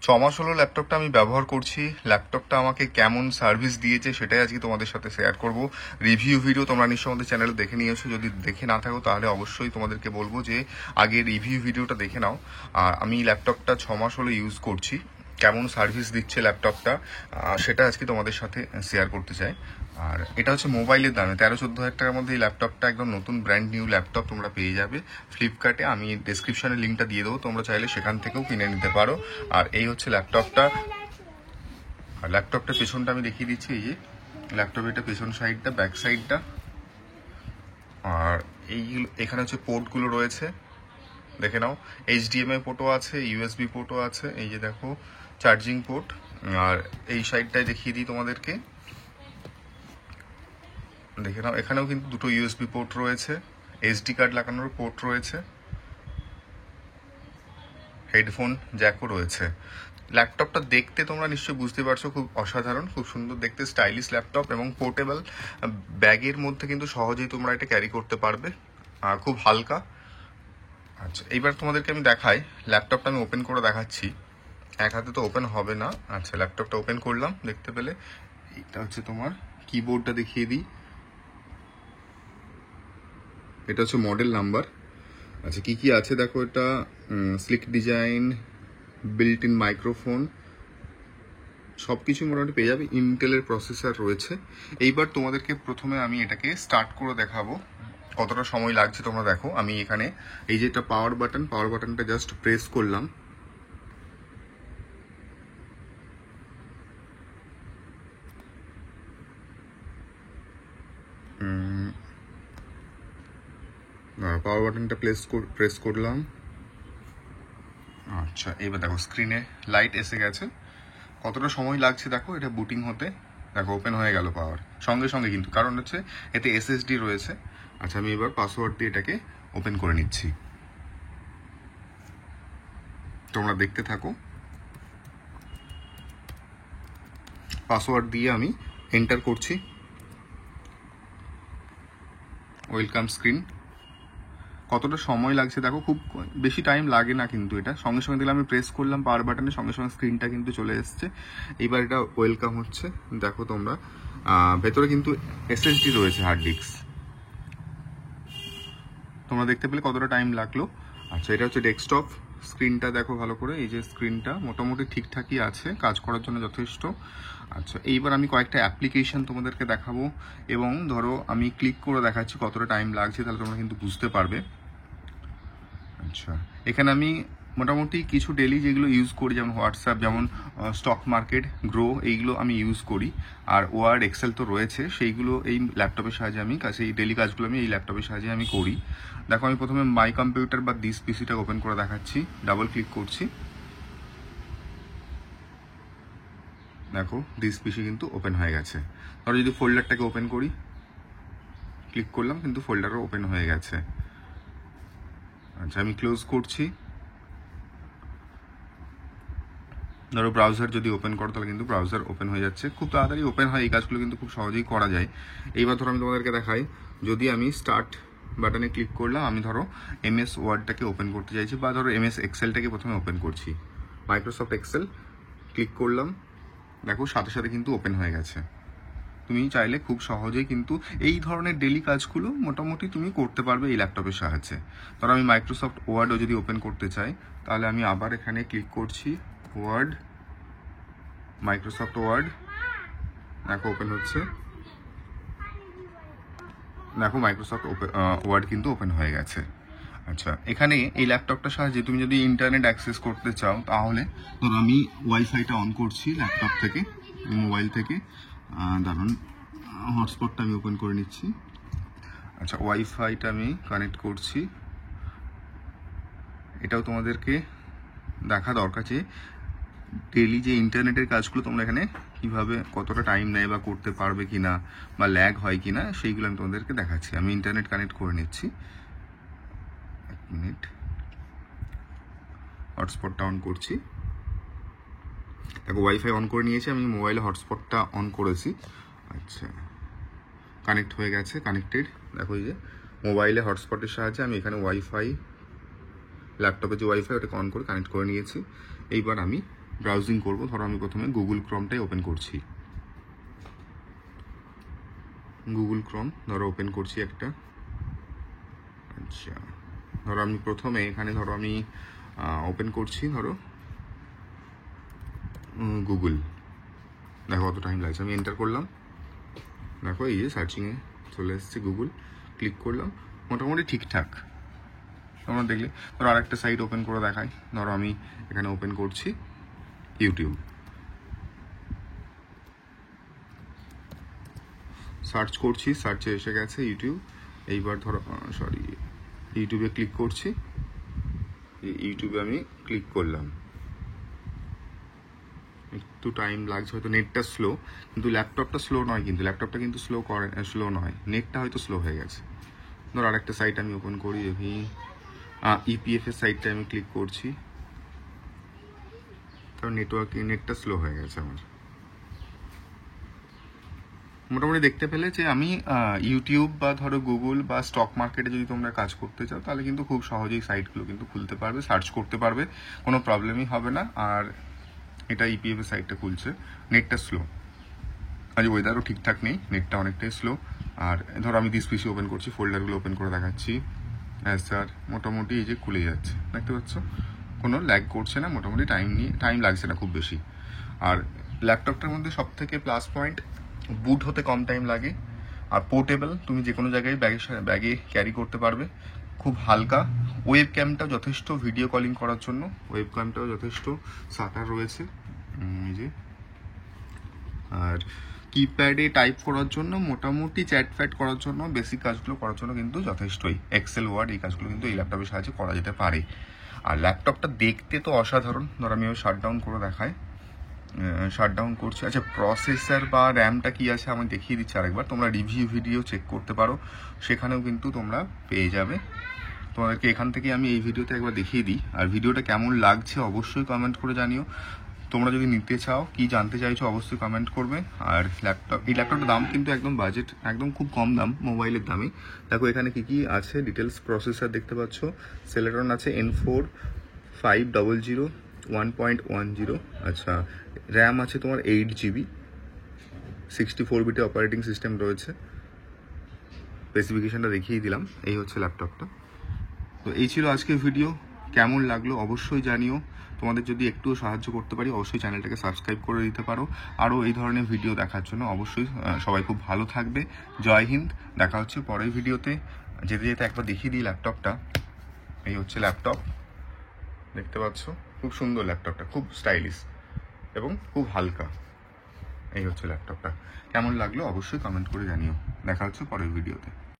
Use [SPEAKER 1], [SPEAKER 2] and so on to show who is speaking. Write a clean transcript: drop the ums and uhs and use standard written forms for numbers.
[SPEAKER 1] 6 মাস হলো ল্যাপটপটা আমি ব্যবহার করছি। ল্যাপটপটা আমাকে কেমন সার্ভিস দিয়েছে সেটাই আজকে তোমাদের সাথে শেয়ার করব। রিভিউ ভিডিও তোমরা নিশ্চয়ই আমাদের চ্যানেলে দেখে নিয়েছো, যদি দেখে না থাকো তাহলে অবশ্যই তোমাদেরকে বলবো যে আগে রিভিউ ভিডিওটা দেখে নাও। আর আমি ল্যাপটপটা 6 মাস হলো ইউজ করছি, কেমন সার্ভিস দিচ্ছে ল্যাপটপটা সেটা আজকে তোমাদের সাথে শেয়ার করতে চাই। আর এটা হচ্ছে মোবাইলের দামে 13-14 হাজার টাকার মধ্যে এই ল্যাপটপটা একদম নতুন ব্র্যান্ড নিউ ল্যাপটপ তোমরা পেয়ে যাবে ফ্লিপকার্টে। আমি ডেসক্রিপশনে লিঙ্কটা দিয়ে দেবো, তোমরা চাইলে সেখান থেকেও কিনে নিতে পারো। আর এই হচ্ছে ল্যাপটপটা। আর ল্যাপটপটার পেছনটা আমি দেখিয়ে দিচ্ছি, এই যে ল্যাপটপের এটা পেছন সাইডটা, ব্যাক সাইডটা। আর এইগুলো এখানে হচ্ছে পোর্টগুলো রয়েছে, দেখে নাও। HDMI পোর্টও আছে, USB পোর্টও আছে, এই যে দেখো চার্জিং পোর্ট। আর এই সাইডটায় দেখিয়ে দিই তোমাদেরকে, দেখে নাও এখানেও কিন্তু দুটো USB পোর্ট রয়েছে, SD কার্ড লাগানোর পোর্ট রয়েছে, হেডফোন জ্যাকও রয়েছে। ল্যাপটপটা দেখতে তোমরা নিশ্চয়ই বুঝতে পারছো, খুব অসাধারণ, খুব সুন্দর দেখতে, স্টাইলিশ ল্যাপটপ এবং পোর্টেবল। ব্যাগের মধ্যে কিন্তু সহজেই তোমরা এটা ক্যারি করতে পারবে, খুব হালকা। আচ্ছা, এইবার তোমাদেরকে আমি দেখাই, ল্যাপটপটা আমি ওপেন করে দেখাচ্ছি। এক হাতে তো ওপেন হবে না। আচ্ছা, ল্যাপটপটা ওপেন করলাম, দেখতে পেলে এটা হচ্ছে তোমার কিবোর্ডটা, দেখিয়ে দিই। এটা হচ্ছে মডেল নাম্বার। আচ্ছা, কি কি আছে দেখো, এটা slick design, built in microphone, সব কিছু মোটামুটি পেয়ে যাবে। ইন্টেলের প্রসেসর রয়েছে। এইবার তোমাদেরকে প্রথমে আমি এটাকে স্টার্ট করে দেখাবো, কতটা সময় লাগছে তোমরা দেখো। আমি এখানে এই যে এটা পাওয়ার বাটনটা জাস্ট প্রেস করলাম, পাওয়ার বাটনটা প্রেস করলাম। আচ্ছা, এবার দেখো স্ক্রিনে লাইট এসে গেছে। কতটা সময় লাগছে দেখো এটা বুটিং হতে। দেখো ওপেন হয়ে গেল পাওয়ার সঙ্গে সঙ্গে, কিন্তু কারণ হচ্ছে এতে SSD রয়েছে। আচ্ছা, আমি এবার পাসওয়ার্ড দিয়ে এটাকে ওপেন করে নিচ্ছি, তোমরা দেখতে থাকো। পাসওয়ার্ড দিয়ে আমি এন্টার করছি। Welcome screen. কতটা সময় লাগছে দেখো, খুব বেশি টাইম লাগে না কিন্তু, এটা সঙ্গে সঙ্গে দিলে আমি প্রেস করলাম পাওয়ার বাটনে, সঙ্গে সঙ্গে স্ক্রিনটা কিন্তু চলে এসছে। এইবার এটা ওয়েলকাম হচ্ছে, দেখো তোমরা ভেতরে কিন্তু SSD রয়েছে, হার্ড ডিস্ক। তোমরা দেখতে পেলে কতটা টাইম লাগলো। আচ্ছা, এটা হচ্ছে ডেস্কটপ। স্ক্রিনটা দেখো ভালো করে, এই যে স্ক্রিনটা মোটামুটি ঠিকঠাকই আছে, কাজ করার জন্য যথেষ্ট। আচ্ছা, এইবার আমি কয়েকটা অ্যাপ্লিকেশন তোমাদেরকে দেখাবো এবং ধরো আমি ক্লিক করে দেখাচ্ছি কতটা টাইম লাগছে, তাহলে তোমরা কিন্তু বুঝতে পারবে। আচ্ছা, এখানে আমি মোটামুটি কিছু ডেলি যেগুলো ইউজ করি, যেমন হোয়াটসঅ্যাপ, যেমন স্টক মার্কেট, গ্রো, এইগুলো আমি ইউজ করি। আর ওয়ার্ড, এক্সেল তো রয়েছে, সেইগুলো এই ল্যাপটপের সাহায্যে আমি এই ডেলি কাজগুলো আমি এই ল্যাপটপের সাহায্যে আমি করি। দেখো, আমি প্রথমে মাই কম্পিউটার বা দিস পিসিটা ওপেন করে দেখাচ্ছি, ডাবল ক্লিক করছি। দেখো দিস পিসি কিন্তু ওপেন হয়ে গেছে। ধরো যদি ফোল্ডারটাকে ওপেন করি, ক্লিক করলাম, কিন্তু ফোল্ডারও ওপেন হয়ে গেছে। আচ্ছা, আমি ক্লোজ করছি। ধরো ব্রাউজার যদি ওপেন করো, তাহলে কিন্তু ব্রাউজার ওপেন হয়ে যাচ্ছে, খুব তাড়াতাড়ি ওপেন হয়। এই কাজগুলো কিন্তু খুব সহজেই করা যায়। এইবার ধরো আমি তোমাদেরকে দেখাই, যদি আমি স্টার্ট বাটনে ক্লিক করলাম, আমি ধরো MS ওয়ার্ডটাকে ওপেন করতে চাইছি, বা ধরো MS এক্সেলটাকে প্রথমে ওপেন করছি, মাইক্রোসফট এক্সেল ক্লিক করলাম, দেখো সাথে সাথে কিন্তু ওপেন হয়ে গেছে। তুমি চাইলে খুব সহজেই কিন্তু এই ধরনের ডেলি কাজগুলো মোটামুটি তুমি করতে পারবে এই ল্যাপটপের সাহায্যে। ধরো আমি মাইক্রোসফট ওয়ার্ডও যদি ওপেন করতে চাই, তাহলে আমি আবার এখানে ক্লিক করছি, ওয়ার্ড, মাইক্রোসফট ওয়ার্ড, দেখো ওপেন হচ্ছে। দেখো মাইক্রোসফট ওয়ার্ড কিন্তু ওপেন হয়ে গেছে। আচ্ছা, এখানে এই ল্যাপটপটার সাহায্যে তুমি যদি ইন্টারনেট অ্যাক্সেস করতে চাও, তাহলে ধরো আমি ওয়াইফাইটা অন করছি ল্যাপটপ থেকে, মোবাইল থেকে। ধরুন হটস্পটটা আমি ওপেন করে নিচ্ছি। আচ্ছা, ওয়াইফাইটা আমি কানেক্ট করছি। এটাও তোমাদেরকে দেখা দরকার যে ডেলি যে ইন্টারনেটের কাজগুলো তোমরা এখানে কিভাবে, কতটা টাইম নেয় বা করতে পারবে কিনা, বা ল্যাগ হয় কিনা, সেইগুলো আমি তোমাদেরকে দেখাচ্ছি। আমি ইন্টারনেট কানেক্ট করে নিচ্ছি, 1 মিনিট। হটস্পটটা অন করছি। দেখো ওয়াইফাই অন করে নিয়েছি, আমি মোবাইলে হটস্পটটা অন করেছি। আচ্ছা, কানেক্ট হয়ে গেছে, কানেক্টেড। দেখো এই যে মোবাইলে হটস্পটের সাহায্যে আমি এখানে ওয়াইফাই, ল্যাপটপে যে ওয়াইফাই ওটাকে অন করে কানেক্ট করে নিয়েছি। এইবার আমি ব্রাউজিং করব। ধরো আমি প্রথমে গুগল ক্রমটাই ওপেন করছি, গুগল ক্রম ধরো ওপেন করছি একটা। আচ্ছা, ধরো আমি প্রথমে এখানে ধরো আমি ওপেন করছি ধরো গুগল। দেখো কত টাইম লাগছে, আমি এন্টার করলাম, দেখো এই যে সার্চিংয়ে চলে এসছে গুগল, ক্লিক করলাম, মোটামুটি ঠিকঠাক। তোমরা দেখলে ধরো আরেকটা সাইট ওপেন করে দেখাই। ধরো আমি এখানে ওপেন করছি ইউটিউব, সার্চ করছি, সার্চে এসে গেছে ইউটিউব। এইবার ধরো ইউটিউবে ক্লিক করছি, ইউটিউবে আমি ক্লিক করলাম। একটু টাইম লাগছে, হয়তো নেটটা স্লো, কিন্তু ল্যাপটপটা স্লো নয়, কিন্তু ল্যাপটপটা কিন্তু স্লো নয়, নেটটা হয়তো স্লো হয়ে গেছে। ধরো আরেকটা সাইট আমি ওপেন করি, ইপিএফ এর সাইটটা আমি ক্লিক করছি, তার নেটটা স্লো হয়ে গেছে আমার। মোটামুটি দেখতে পেলে যে আমি ইউটিউব বা ধরো গুগল বা স্টক মার্কেটে যদি তোমরা কাজ করতে চাও তাহলে কিন্তু খুব সহজেই সাইটগুলো কিন্তু খুলতে পারবে, সার্চ করতে পারবে, কোনো প্রবলেমই হবে না। আর এটা ইপিএফ এর সাইটটা খুলছে, নেটটা স্লো, আজ ওয়েদারও ঠিকঠাক নেই, নেটটা অনেকটাই স্লো। আর ধরো আমি দিস পিসি ওপেন করছি, ফোল্ডারগুলো ওপেন করে দেখাচ্ছি, হ্যাঁ স্যার মোটামুটি এই যে খুলে যাচ্ছে, দেখতে পাচ্ছ কোনো ল্যাগ করছে না, মোটামুটি টাইম লাগছে না খুব বেশি। আর ল্যাপটপটার মধ্যে সব থেকে প্লাস পয়েন্ট, বুট হতে কম টাইম লাগে, আর পোর্টেবল, তুমি যে কোনো জায়গায় ব্যাগে ক্যারি করতে পারবে, খুব হালকা। ওয়েব ক্যামটাও যথেষ্ট ভিডিও কলিং করার জন্য, ওয়েব ক্যামটাও যথেষ্ট সাটার রয়েছে এই যে। আর কিপ্যাডে টাইপ করার জন্য, মোটামুটি চ্যাট ফ্যাট করার জন্য, বেসিক কাজগুলো করার জন্য কিন্তু যথেষ্টই, এক্সেল ওয়ার্ড এই কাজগুলো কিন্তু এই ল্যাপটপের সাহায্যে করা যেতে পারে। আর ল্যাপটপটা দেখতে তো অসাধারণ। ধর আমি ওই শাটডাউন করে দেখাই, শাটডাউন করছি। আচ্ছা, প্রসেসর বা র্যামটা কি আছে আমি দেখিয়ে দিচ্ছি আরেকবার, তোমরা রিভিউ ভিডিও চেক করতে পারো, সেখানেও কিন্তু তোমরা পেয়ে যাবে। তোমাদেরকে এখান থেকে আমি এই ভিডিওতে একবার দেখিয়ে দিই। আর ভিডিওটা কেমন লাগছে অবশ্যই কমেন্ট করে জানিও। তোমরা যদি নিতে চাও, কি জানতে চাইছো অবশ্যই কমেন্ট করবে। আর এই ল্যাপটপটার দাম কিন্তু একদম বাজেট, একদম খুব কম দাম মোবাইলের দামে। দেখো এখানে কি কি আছে ডিটেলস, প্রসেসর দেখতে পাচ্ছ, সেলেটন আছে N4 500 1.10। আচ্ছা, র্যাম আছে তোমার 8GB, 64 বিটে অপারেটিং সিস্টেম রয়েছে। স্পেসিফিকেশনটা দেখিয়ে দিলাম, এই হচ্ছে ল্যাপটপটা। তো এই ছিল আজকের ভিডিও, কেমন লাগলো অবশ্যই জানিও। তোমাদের যদি একটু সাহায্য করতে পারি অবশ্যই চ্যানেলটাকে সাবস্ক্রাইব করে দিতে পারো। আরও এই ধরনের ভিডিও দেখার জন্য অবশ্যই সবাই খুব ভালো থাকবে। জয় হিন্দ, দেখা হচ্ছে পরের ভিডিওতে। যেতে যেতে একবার দেখিয়ে দিই ল্যাপটপটা, এই হচ্ছে ল্যাপটপ, দেখতে পাচ্ছ খুব সুন্দর ল্যাপটপটা, খুব স্টাইলিশ এবং খুব হালকা। এই হচ্ছে ল্যাপটপটা, কেমন লাগলো অবশ্যই কমেন্ট করে জানিও। দেখা হচ্ছে পরের ভিডিওতে।